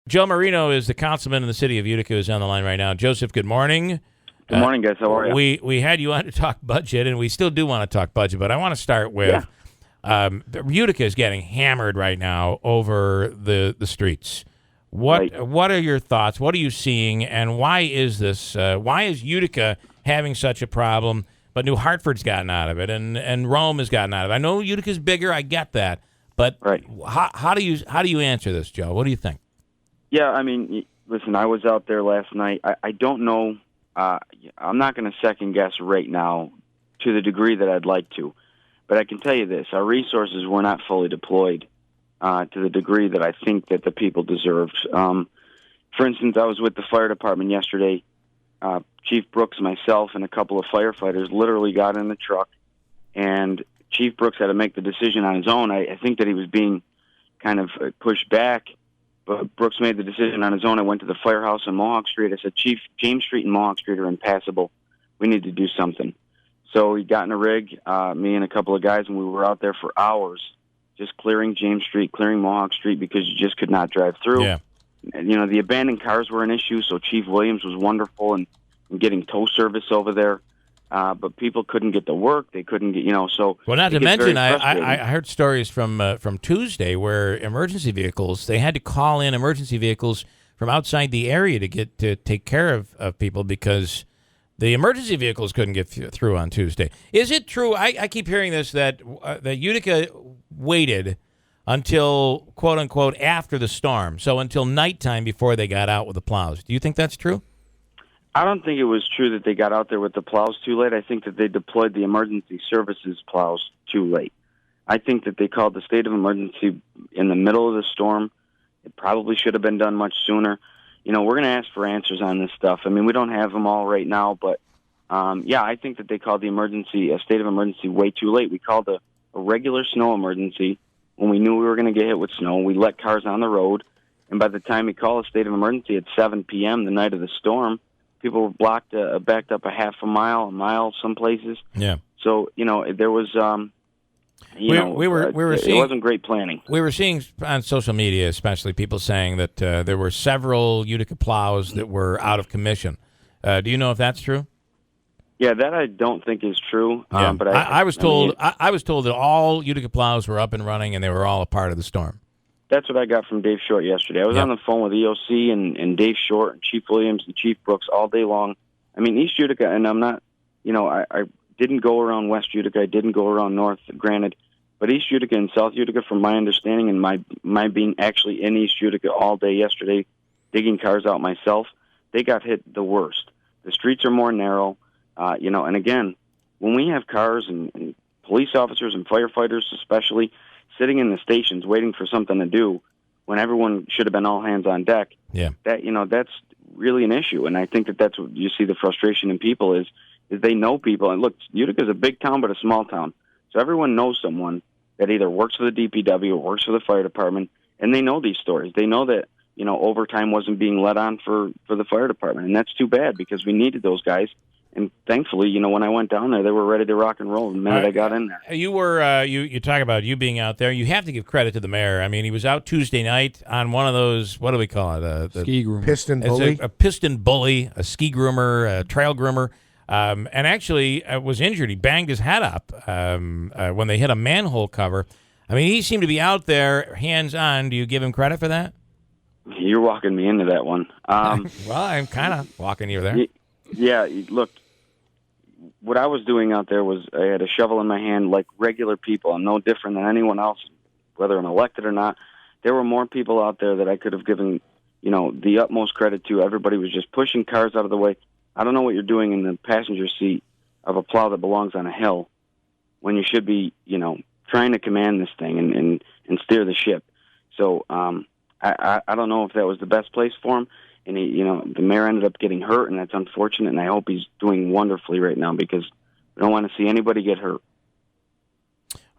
Joe Marino is the councilman in the city of Utica, who's on the line right now. Joseph, good morning. Good morning, guys. How are you? We had you on to talk budget, and we still do want to talk budget, but I want to start with Utica is getting hammered right now over the streets. What are your thoughts? What are you seeing, and why is this? Why is Utica having such a problem, but New Hartford's gotten out of it, and Rome has gotten out of it? I know Utica's bigger. I get that, but how do you answer this, Joe? What do you think? Yeah, I mean, listen, I was out there last night. I don't know. I'm not going to second guess right now to the degree that I'd like to, but I can tell you this: our resources were not fully deployed to the degree that I think that the people deserved. For instance, I was with the fire department yesterday. Chief Brooks, myself, and a couple of firefighters literally got in the truck, and Chief Brooks had to make the decision on his own. I think that he was being kind of pushed back, but Brooks made the decision on his own. I went to the firehouse on Mohawk Street. I said, Chief, James Street and Mohawk Street are impassable. We need to do something. So he got in a rig, me and a couple of guys, and we were out there for hours just clearing James Street, clearing Mohawk Street, because you just could not drive through. Yeah. And, the abandoned cars were an issue, so Chief Williams was wonderful in getting tow service over there. But people couldn't get to work. They couldn't get, so... Well, not to mention, I heard stories from Tuesday where emergency vehicles, they had to call in emergency vehicles from outside the area to take care of people because the emergency vehicles couldn't get through on Tuesday. Is it true? I keep hearing this, that Utica waited until, quote unquote, after the storm, so until nighttime before they got out with the plows. Do you think that's true? I don't think it was true that they got out there with the plows too late. I think that they deployed the emergency services plows too late. I think that they called the state of emergency in the middle of the storm. It probably should have been done much sooner. We're going to ask for answers on this stuff. I mean, we don't have them all right now, but I think that they called a state of emergency way too late. We called a regular snow emergency when we knew we were going to get hit with snow. We let cars on the road, and by the time we called a state of emergency at 7 p.m. the night of the storm, people were backed up a half a mile, some places. Yeah. So there was, it wasn't great planning. We were seeing on social media, especially people saying that there were several Utica plows that were out of commission. Do you know if that's true? Yeah, that I don't think is true. Yeah. But I was told that all Utica plows were up and running and they were all a part of the storm. That's what I got from Dave Short yesterday. I was on the phone with EOC and Dave Short and Chief Williams and Chief Brooks all day long. I mean, East Utica, and I'm not, I didn't go around West Utica. I didn't go around North, granted. But East Utica and South Utica, from my understanding and my being actually in East Utica all day yesterday, digging cars out myself, they got hit the worst. The streets are more narrow, and again, when we have cars and police officers and firefighters especially sitting in the stations waiting for something to do when everyone should have been all hands on deck, that's really an issue. And I think that's what you see the frustration in people is they know people. And look, Utica's a big town but a small town. So everyone knows someone that either works for the DPW or works for the fire department, and they know these stories. They know that, overtime wasn't being let on for the fire department. And that's too bad because we needed those guys. And thankfully, when I went down there, they were ready to rock and roll the minute I got in there. You were you talk about you being out there. You have to give credit to the mayor. I mean, he was out Tuesday night on one of those, what do we call it? Ski groomer. Piston bully. A piston bully, a ski groomer, a trail groomer, and actually was injured. He banged his head up when they hit a manhole cover. I mean, he seemed to be out there hands-on. Do you give him credit for that? You're walking me into that one. Well, I'm kind of walking you there. Yeah, look. What I was doing out there was I had a shovel in my hand like regular people. I'm no different than anyone else, whether I'm elected or not. There were more people out there that I could have given, the utmost credit to. Everybody was just pushing cars out of the way. I don't know what you're doing in the passenger seat of a plow that belongs on a hill when you should be, trying to command this thing and steer the ship. So I don't know if that was the best place for him. And the mayor ended up getting hurt, and that's unfortunate. And I hope he's doing wonderfully right now because we don't want to see anybody get hurt.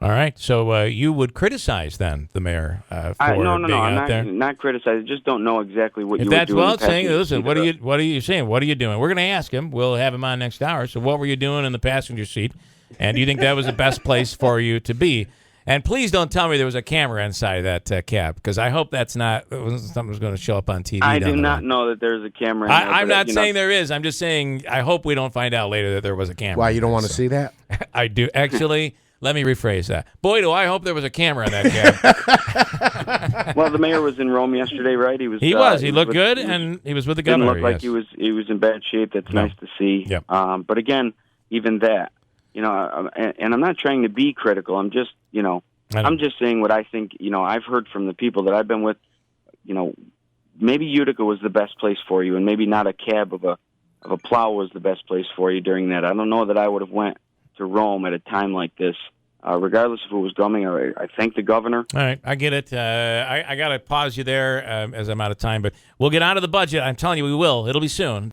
All right, so you would criticize then the mayor for being out there? I'm not criticizing. I just don't know exactly what if you that's were doing. Well, saying, listen, what are you saying? What are you doing? We're going to ask him. We'll have him on next hour. So what were you doing in the passenger seat? And do you think that was the best place for you to be? And please don't tell me there was a camera inside of that cab, because I hope that's not something that's going to show up on TV. I do not know that there's a camera in there. I'm not saying there is. I'm just saying I hope we don't find out later that there was a camera. Why, you don't want to see that? I do. Actually, let me rephrase that. Boy, do I hope there was a camera in that cab. Well, the mayor was in Rome yesterday, right? He was. He looked good, and he was with the governor. Didn't look like he was in bad shape. That's nice to see. Yep. But again, even that, and I'm not trying to be critical. I'm just, I'm just saying what I think. I've heard from the people that I've been with. Maybe Utica was the best place for you, and maybe not a cab of a plow was the best place for you during that. I don't know that I would have went to Rome at a time like this, regardless if it was coming. I thank the governor. All right, I get it. I got to pause you there as I'm out of time, but we'll get on to the budget. I'm telling you, we will. It'll be soon.